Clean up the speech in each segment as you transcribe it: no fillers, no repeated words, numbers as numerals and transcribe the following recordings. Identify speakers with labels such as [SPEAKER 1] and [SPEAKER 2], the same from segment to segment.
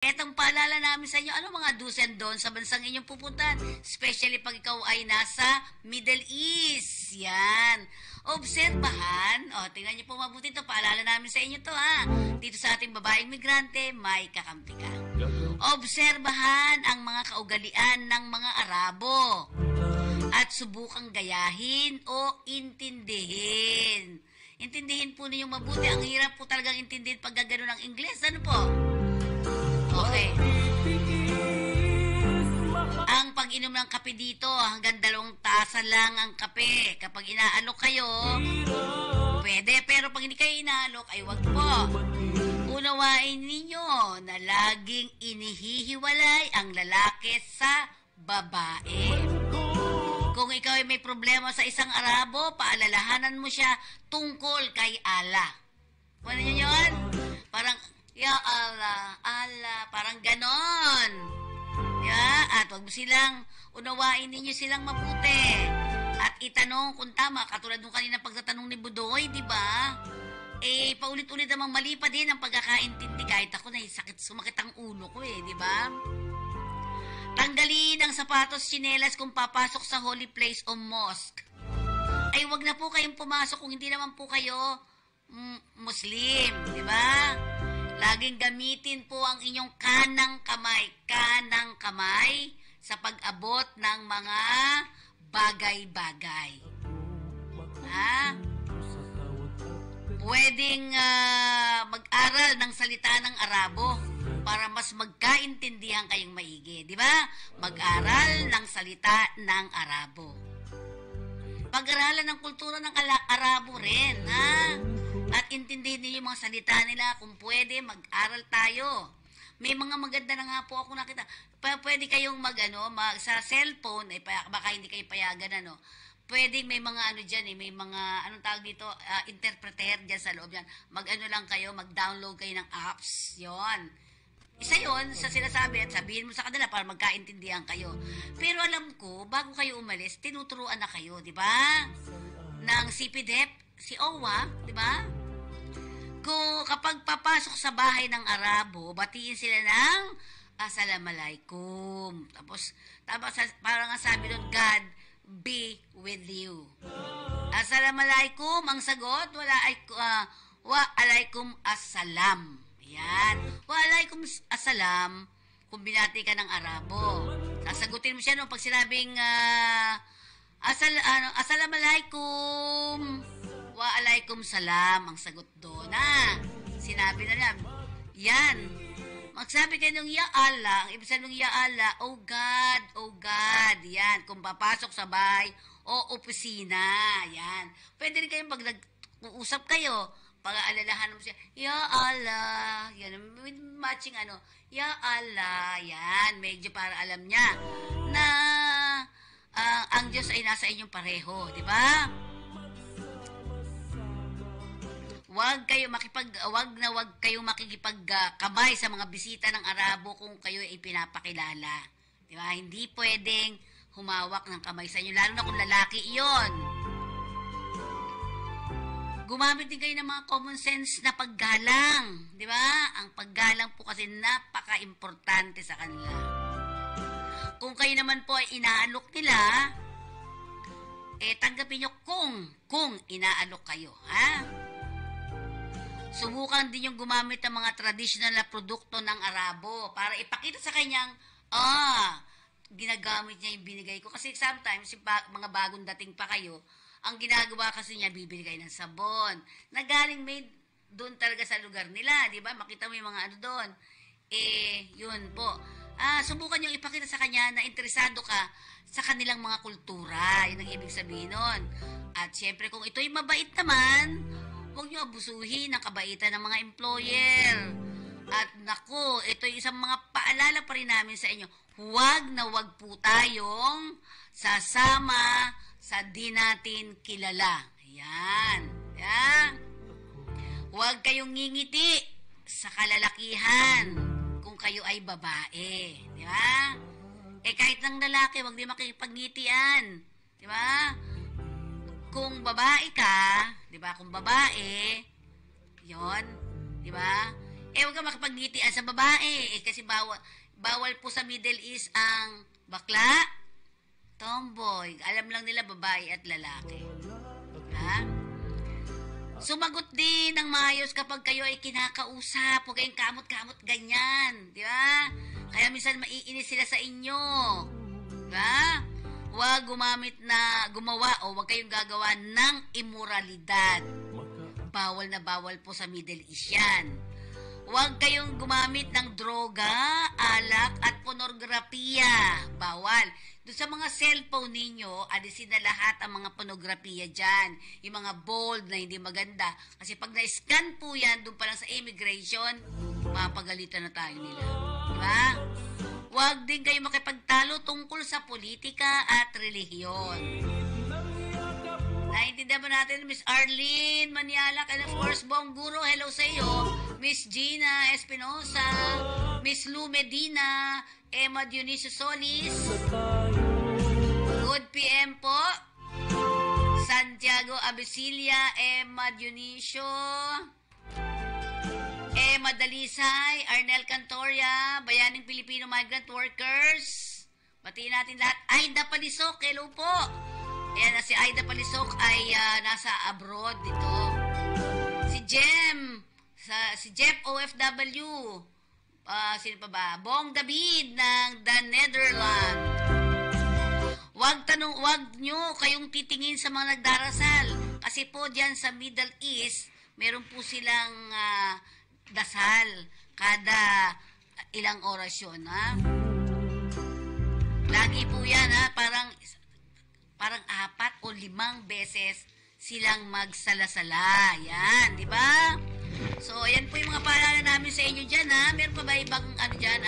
[SPEAKER 1] Etong paalala namin sa inyo, ano mga do's and don'ts sa bansang inyong pupuntahan? Especially pag ikaw ay nasa Middle East. Yan. Obserbahan. O, tingnan niyo po mabuti ito. Paalala namin sa inyo to ha. Dito sa ating babaeng migrante, may kakampi ka. Obserbahan ang mga kaugalian ng mga Arabo at subukang gayahin o intindihin. Intindihin po ninyong mabuti. Ang hirap po talagang intindihin pag gagano ng Ingles. Ano po? Okay. Ang pag-inom ng kape dito, hanggang 2 tasa lang ang kape. Kapag inaalok kayo, pwede. Pero pag hindi kayo inaalok, ay wag po. Unawain ninyo na laging inihihiwalay ang lalaki sa babae. Kung ikaw ay may problema sa isang Arabo, paalalahanan mo siya tungkol kay Allah. Ano nyo yun? Parang, ya Allah, Allah, parang ganon. At wag mo silang, unawain ninyo silang mabuti. At itanong kung tama, katulad nung kanina pagtatanong ni Budoy, di ba? Paulit-ulit namang mali pa din ang pagkakaintindi. Kahit ako na sumakit ang ulo ko di ba? Tanggalin ang sapatos, tsinelas kung papasok sa holy place o mosque. Ay wag na po kayong pumasok kung hindi naman po kayo Muslim, di ba? Laging gamitin po ang inyong kanang kamay sa pag-abot ng mga bagay-bagay. Pwedeng mag-aral ng salita ng Arabo para mas magkaintindihan kayong maigi, di ba? Mag-aral ng salita ng Arabo. Pag-aralan ng kultura ng Arabo rin, At intindihin niyo yung mga salita nila. Kung pwede, mag-aral tayo. May mga maganda na nga po ako nakita. Pwede kayong sa cellphone, baka hindi kayo payagan, Pwede may mga dyan, may mga, anong tawag dito, interpreter dyan sa loob yan. Lang kayo, mag-download kayo ng apps. Yon. Isa yon sa sinasabi at sabihin mo sa kanila para magkaintindihan kayo. Pero alam ko, bago kayo umalis, tinuturuan na kayo, di ba? Ng CPDEP, si OWA, di ba? Kapag papasok sa bahay ng Arabo, batiin sila ng Assalamualaikum. Tapos parang sabi doon, God be with you. Assalamualaikum, ang sagot, wa alaikum assalam. Yan. Wa alaikum assalam, kung binati ka ng Arabo. Sasagutin mo siya pag sinabing Assalamualaikum. Wa alaikum salam ang sagot doon. Sinabi na lang. Yan. Magsabi kayo ng Ya Allah. Ang ibig sabihin ng Ya Allah, oh God. Yan. Kung papasok sa bahay o opisina. Yan. Pwede rin kayong pag nag-uusap kayo, pag-aalalahan mo siya, Ya Allah. Yan. With matching Ya Allah. Yan. Medyo para alam niya na ang Diyos ay nasa inyong pareho. Di ba? Wag kayong makikipagkabay sa mga bisita ng Arabo kung kayo ay pinapakilala. Di ba? Hindi pwedeng humawak ng kamay sa inyo, lalo na kung lalaki iyon. Gumamit din kayo ng mga common sense na paggalang. Di ba? Ang paggalang po kasi napaka-importante sa kanila. Kung kayo naman po ay inaalok nila, tanggapin nyo kung inaalok kayo. Subukan din yung gumamit ng mga traditional na produkto ng Arabo para ipakita sa kanyang, ginagamit niya yung binigay ko. Kasi sometimes, mga bagong dating pa kayo, ang ginagawa kasi niya, bibili kayo ng sabon. Na galing made doon talaga sa lugar nila, di ba? Makita mo yung mga doon. Yun po. Subukan yung ipakita sa kanya na interesado ka sa kanilang mga kultura. Yun ang ibig sabihin nun. At syempre, kung ito'y mabait naman, huwag nyo abusuhin ang kabaitan ng mga employer. At naku, ito'y isang mga paalala pa rin namin sa inyo. Huwag na huwag po tayong sasama sa di natin kilala. Ayan. Huwag kayong ngingiti sa kalalakihan kung kayo ay babae. Di ba? Kahit ng lalaki, huwag din makipagnitian. Di ba? Kung babae ka, 'di ba? Kung babae, 'yon, 'di ba? Huwag ka makipagngitian sa babae. Kasi bawal po sa Middle East ang bakla, tomboy. Alam lang nila babae at lalaki. Ha? Sumagot din ng maayos kapag kayo ay kinakausap. Huwag kayong kamot-kamot ganyan. Di ba? Kaya minsan maiinis sila sa inyo. Di ba? Huwag gumawa o huwag kayong gagawa ng immoralidad. Bawal na bawal po sa Middle East yan. Huwag kayong gumamit ng droga, alak at pornografiya. Bawal. Doon sa mga cellphone ninyo, alisin na lahat ang mga pornografiya dyan. Yung mga bold na hindi maganda. Kasi pag na-scan po yan, doon pa lang sa immigration, mapagalitan na tayo nila. Diba? Huwag din kayo makipagtalo tungkol sa politika at relihiyon. Naintindihan ba natin, Miss Arlene Manialak, and of course, Bong Guro, hello sa iyo. Miss Gina Espinosa, Miss Lou Medina, Emma Dionisio Solis. Good PM po. Santiago Abisilia, Emma Dionisio, Emma Dalisay, Arnel Cantoria, Bayaning Pilipino Migrant Workers. Batiin natin lahat. Aida Palisok, hello po. Ayan, si Aida Palisok ay nasa abroad dito. Si Jeff OFW. Sino pa ba? Bong David ng The Netherlands. Wag nyo kayong titingin sa mga nagdarasal. Kasi po dyan sa Middle East, meron po silang dasal kada ilang orasyon, ha? Lagi po yan, ha? Parang 4 o 5 beses silang magsalasala. Yan, di ba? So, ayan po yung mga paalala namin sa inyo dyan, ha? Meron pa ba ibang dyan,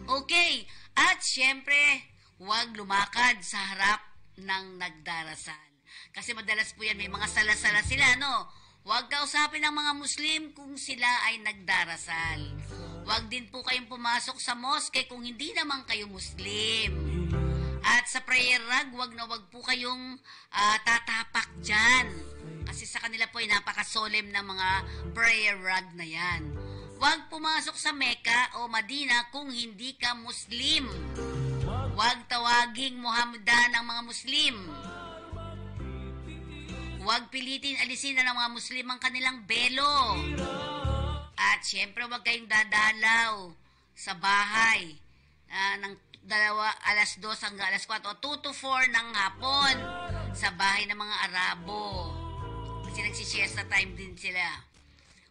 [SPEAKER 1] Okay. At, syempre, huwag lumakad sa harap ng nagdarasal. Kasi madalas po yan, may mga salasala sila, no? Huwag kausapin ng mga Muslim kung sila ay nagdarasal. Huwag din po kayong pumasok sa mosque kung hindi naman kayo Muslim. At sa prayer rug, wag po kayong tatapak dyan. Kasi sa kanila po ay napaka-solemn na mga prayer rug na yan. Huwag pumasok sa Mecca o Madina kung hindi ka Muslim. Huwag tawaging Muhammadan ang mga Muslim. Huwag pilitin alisin na ng mga Muslim ang kanilang belo. At syempre, huwag kayong dadalaw sa bahay ng 2 hanggang 4 o 2 to 4 ng hapon sa bahay ng mga Arabo. Kasi nagsisiesta time din sila.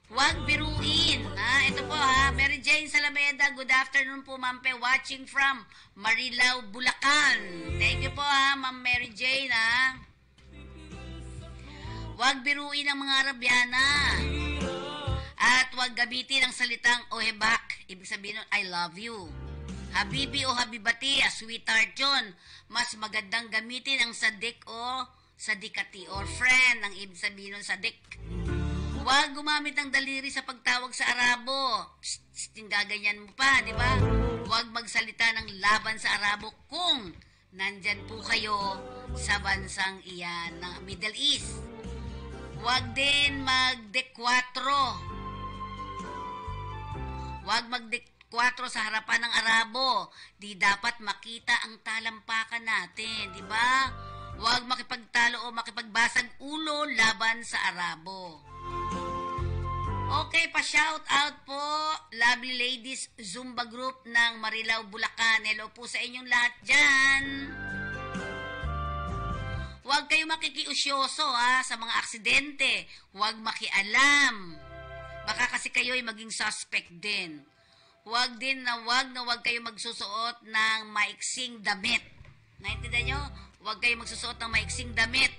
[SPEAKER 1] Huwag biruin. Ito po, Mary Jane Salameda, good afternoon po, Ma'am Pe, watching from Marilao, Bulacan. Thank you po, Ma'am Mary Jane, Huwag biruin ang mga Arabiana. At huwag gamitin ang salitang ohebak. Ibig sabihin nun, I love you. Habibi o habibati, sweetheart yun. Mas magandang gamitin ang sadik o sadikati or friend. Ang ibig sabihin nun, sadik. Huwag gumamit ng daliri sa pagtawag sa Arabo. Gaganyan mo pa, di ba? Huwag magsalita ng laban sa Arabo kung nandyan po kayo sa bansang iyan ng Middle East. Huwag din magdekwatro. Huwag magdekwatro sa harapan ng Arabo. Di dapat makita ang talampakan natin, di ba? Huwag makipagtalo o makipagbasag ulo laban sa Arabo. Okay, pa-shout out po, Lovely Ladies Zumba Group ng Marilao, Bulacan. Hello po sa inyong lahat dyan. Huwag kayo makikiusyoso sa mga aksidente. Huwag makialam. Baka kasi kayo ay maging suspect din. Huwag kayo magsusuot ng maiksing damit. Naintindihan nyo? Huwag kayo magsusuot ng maiksing damit.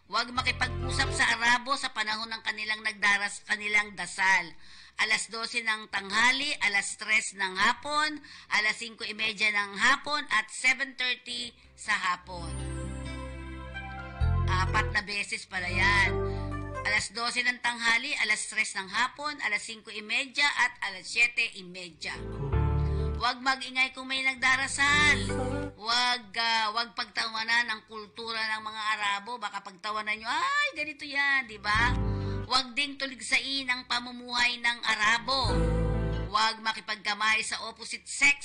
[SPEAKER 1] Huwag makipag-usap sa Arabo sa panahon ng kanilang dasal. 12:00 ng tanghali, 3:00 ng hapon, 5:30 ng hapon, at 7:30 sa hapon. 4 na beses pala yan. 12:00 ng tanghali, 3:00 ng hapon, 5:30 at 7:30. Huwag mag-ingay kung may nagdarasal. Huwag pagtawanan ang kultura ng mga Arabo. Baka pagtawanan nyo, ay, ganito yan, di ba? Huwag ding tuligsain ang pamumuhay ng Arabo. Huwag makipagkamay sa opposite sex.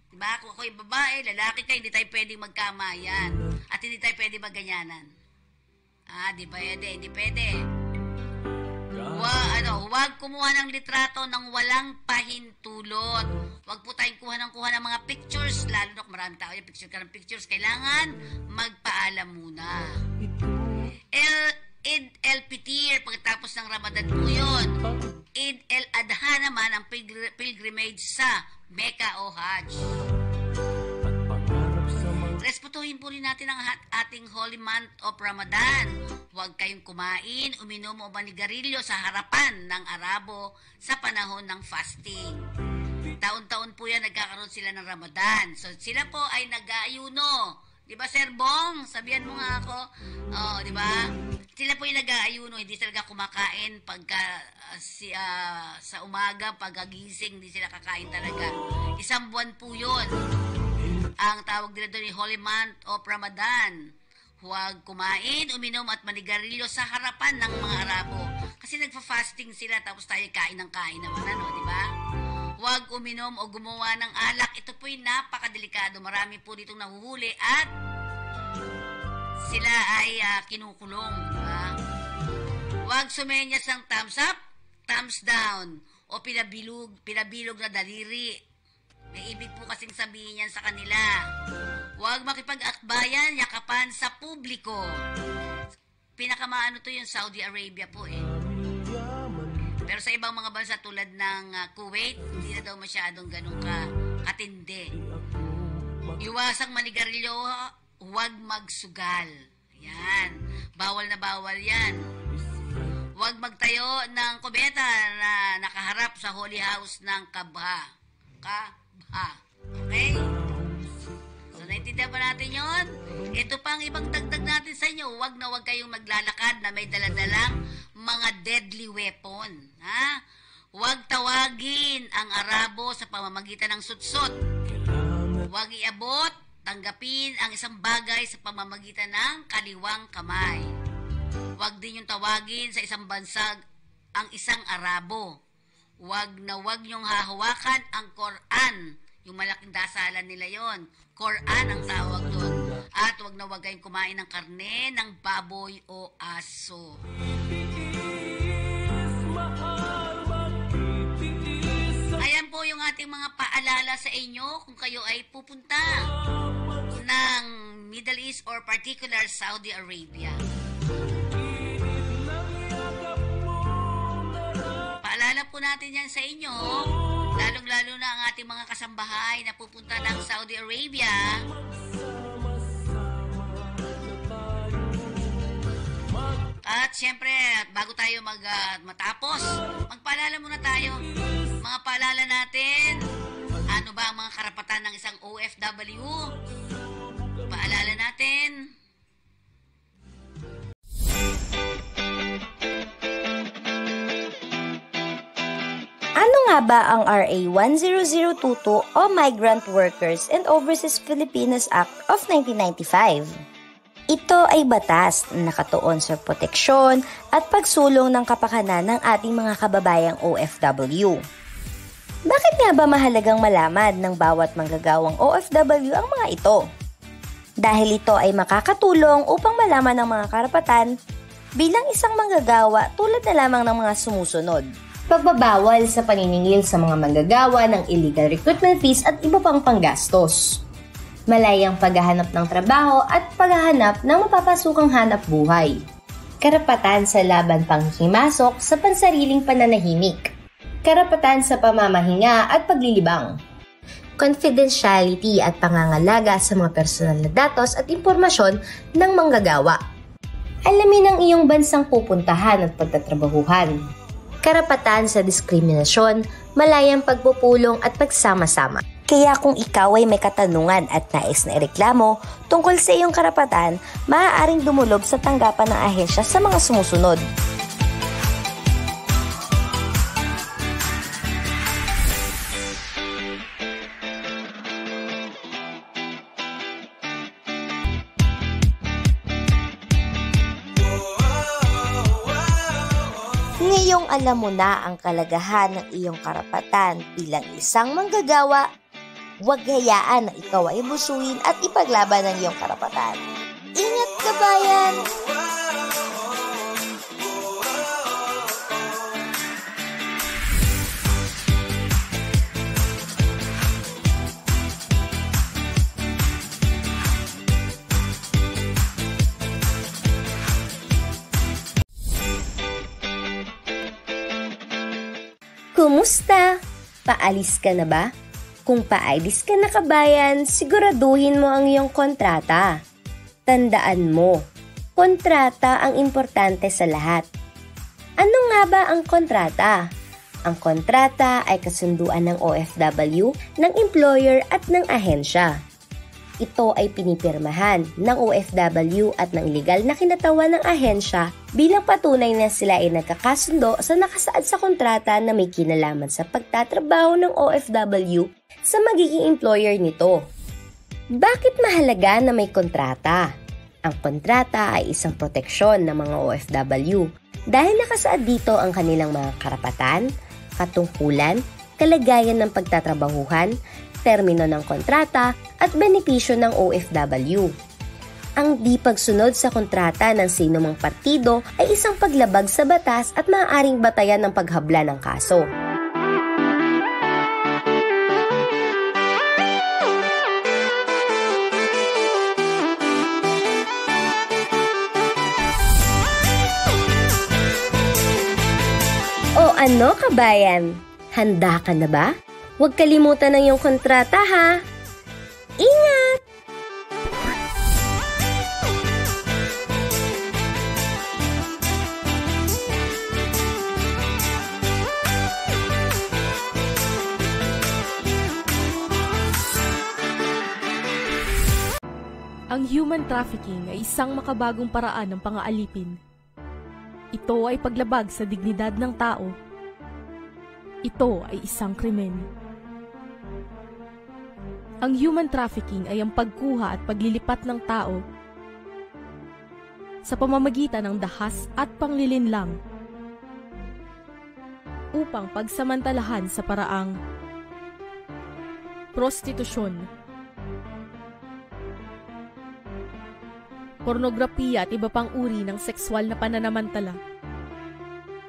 [SPEAKER 1] Diba? Kung ako'y babae, lalaki ka, hindi tayo pwedeng magkamayan. At hindi tayo pwedeng magganyanan. Di pwede, hindi pwede. Huwag kumuha ng litrato ng walang pahintulot. Huwag po tayong kuha ng mga pictures, lalo na kung marami tao yung picture ka ng pictures. Kailangan magpaalam muna. Eid el-Fitr, pagkatapos ng Ramadan po yun. Eid el-Adha naman ang pilgrimage sa Mecca o Hajj. Respetuhin po rin natin ang ating holy month of Ramadan. Huwag kayong kumain, uminom o manigarilyo sa harapan ng Arabo sa panahon ng fasting. Taon-taon po yan nagkakaroon sila ng Ramadan. So sila po ay nag-aayuno. Di ba, Sir Bong? Sabihan mo nga ako. Di ba? Sila po yung nag-aayuno. Hindi sila kumakain pagka sa umaga, pagkagising, hindi sila kakain talaga. Isang buwan po yun. Ang tawag nila doon ay Holy Month of Ramadan. Huwag kumain, uminom at manigarilyo sa harapan ng mga Arabo. Kasi nagfa-fasting sila tapos tayo kain ng kain naman, di ba? Huwag uminom o gumawa ng alak. Ito po'y napakadelikado. Marami po ditong nahuhuli at sila ay kinukulong. Diba? Huwag sumenyas ng thumbs up, thumbs down o pinabilog na daliri. May ibig po kasing sabihin yan sa kanila. Huwag makipag-akbayan, yakapan sa publiko. Pinakamaano to yung Saudi Arabia po eh. Pero sa ibang mga bansa tulad ng Kuwait, hindi na daw masyadong ganun katindi. Iwasang manigarilyo, huwag magsugal. Yan. Bawal na bawal yan. Huwag magtayo ng kubeta na nakaharap sa Holy House ng Kabha. Okay? So, naintindihan ba natin yun? Ito pa ang ibang dagdag natin sa inyo. Huwag na huwag kayong maglalakad na may daladalang mga deadly weapon. Huwag tawagin ang Arabo sa pamamagitan ng sutsot. Huwag iabot, tanggapin ang isang bagay sa pamamagitan ng kaliwang kamay. Huwag din yung tawagin sa isang bansag ang isang Arabo. Huwag na huwag niyong hahawakan ang Quran. Yung malaking dasalan nila yon. Quran ang tawag doon. At huwag na huwag kayong kumain ng karne ng baboy o aso. Ayan po yung ating mga paalala sa inyo kung kayo ay pupunta ng Middle East or particular Saudi Arabia. Paalala po natin yan sa inyo, lalong-lalo na ang ating mga kasambahay na pupunta ng Saudi Arabia. At syempre, bago tayo matapos, magpaalala muna tayo. Mga paalala natin, ano ba ang mga karapatan ng isang OFW? Paalala natin.
[SPEAKER 2] Ano nga ba ang RA 10022 o Migrant Workers and Overseas Filipinos Act of 1995? Ito ay batas na nakatuon sa proteksyon at pagsulong ng kapakanan ng ating mga kababayang OFW. Bakit nga ba mahalagang malaman ng bawat manggagawang OFW ang mga ito? Dahil ito ay makakatulong upang malaman ang mga karapatan bilang isang manggagawa tulad na lamang ng mga sumusunod. Pagbabawal sa paniningil sa mga manggagawa ng illegal recruitment fees at iba pang panggastos. Malayang paghahanap ng trabaho at paghahanap ng mapapasukang hanap buhay. Karapatan sa laban panghimasok sa pansariling pananahimik. Karapatan sa pamamahinga at paglilibang. Confidentiality at pangangalaga sa mga personal na datos at impormasyon ng manggagawa. Alamin ang iyong bansang pupuntahan at pagtatrabahuhan. Karapatan sa diskriminasyon, malayang pagpupulong at pagsama-sama. Kaya kung ikaw ay may katanungan at nais na ireklamo tungkol sa iyong karapatan, maaaring dumulog sa tanggapan ng ahensya sa mga sumusunod. ngayong alam mo na ang kalagahan ng iyong karapatan bilang isang manggagawa, huwag hayaan na ikaw ay busuin at ipaglaban ang iyong karapatan. Ingat ka, bayan! Kumusta? Paalis ka na ba? Kung paalis ka na, kabayan, siguraduhin mo ang iyong kontrata. Tandaan mo, kontrata ang importante sa lahat. Ano nga ba ang kontrata? Ang kontrata ay kasunduan ng OFW, ng employer at ng ahensya. Ito ay pinipirmahan ng OFW at ng legal na kinatawan ng ahensya bilang patunay na sila ay nagkakasundo sa nakasaad sa kontrata na may kinalaman sa pagtatrabaho ng OFW sa magiging employer nito. Bakit mahalaga na may kontrata? Ang kontrata ay isang proteksyon ng mga OFW dahil nakasaad dito ang kanilang mga karapatan, katungkulan, kalagayan ng pagtatrabahuhan, termino ng kontrata at benepisyo ng OFW. Ang di pagsunod sa kontrata ng sinumang partido ay isang paglabag sa batas at maaaring batayan ng paghabla ng kaso. O ano, kabayan? Handa ka na ba? Huwag kalimutan ng iyong kontrata, ha? Ingat!
[SPEAKER 3] Ang human trafficking ay isang makabagong paraan ng pang-aalipin. Ito ay paglabag sa dignidad ng tao. Ito ay isang krimen. Ang human trafficking ay ang pagkuha at paglilipat ng tao sa pamamagitan ng dahas at panglilinlang upang pagsamantalahan sa paraang prostitusyon, pornografiya at iba pang uri ng sexual na pananamantala,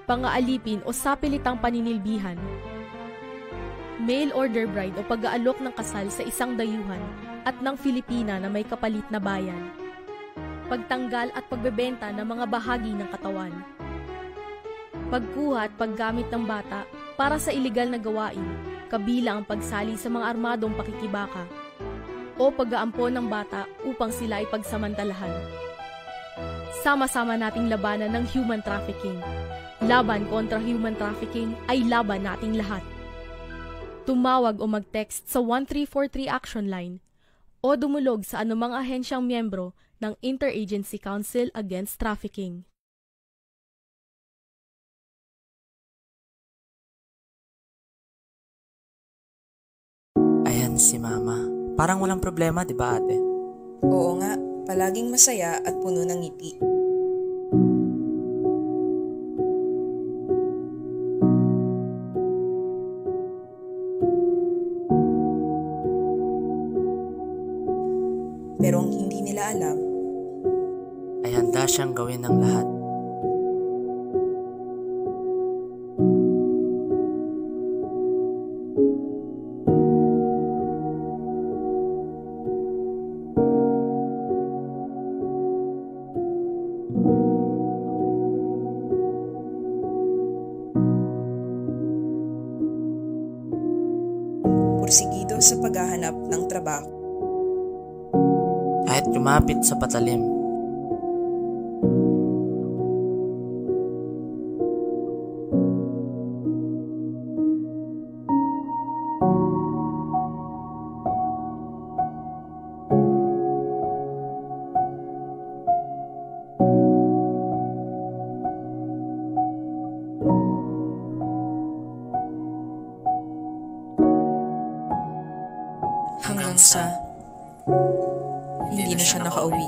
[SPEAKER 3] pang-aalipin o sapilitang paninilbihan, mail order bride o pag-aalok ng kasal sa isang dayuhan at ng Filipina na may kapalit na bayan, pagtanggal at pagbebenta ng mga bahagi ng katawan, pagkuha at paggamit ng bata para sa ilegal na gawain, kabilang ang pagsali sa mga armadong pakikibaka, o pag-aampon ng bata upang sila ay pagsamantalahan. Sama-sama nating labanan ng human trafficking. Laban kontra human trafficking ay laban nating lahat. Tumawag o mag-text sa 1343 Action Line o dumulog sa anumang ahensyang miyembro ng Interagency Council Against Trafficking.
[SPEAKER 4] Ayan si Mama. Parang walang problema, di ba, ate?
[SPEAKER 5] Oo nga, palaging masaya at puno ng ngiti. Pero ang hindi nila alam,
[SPEAKER 4] ay handa siyang gawin ng lahat.
[SPEAKER 5] pursigido sa paghahanap ng trabaho.
[SPEAKER 4] Kahit lumapit sa patalim.
[SPEAKER 5] Hanggang sa hindi na siya nakauwi.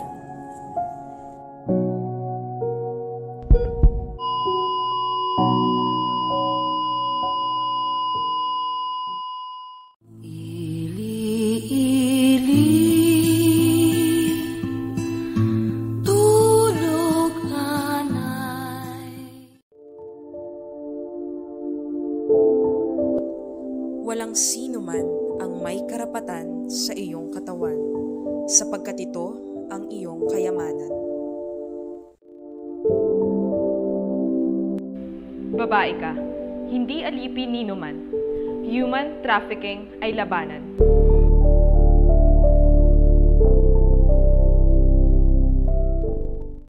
[SPEAKER 5] walang sino man ang may karapatan sa iyong katawan, sapagkat ito ang iyong kayamanan.
[SPEAKER 6] Babae ka, hindi alipin ni numan. Human trafficking ay labanan.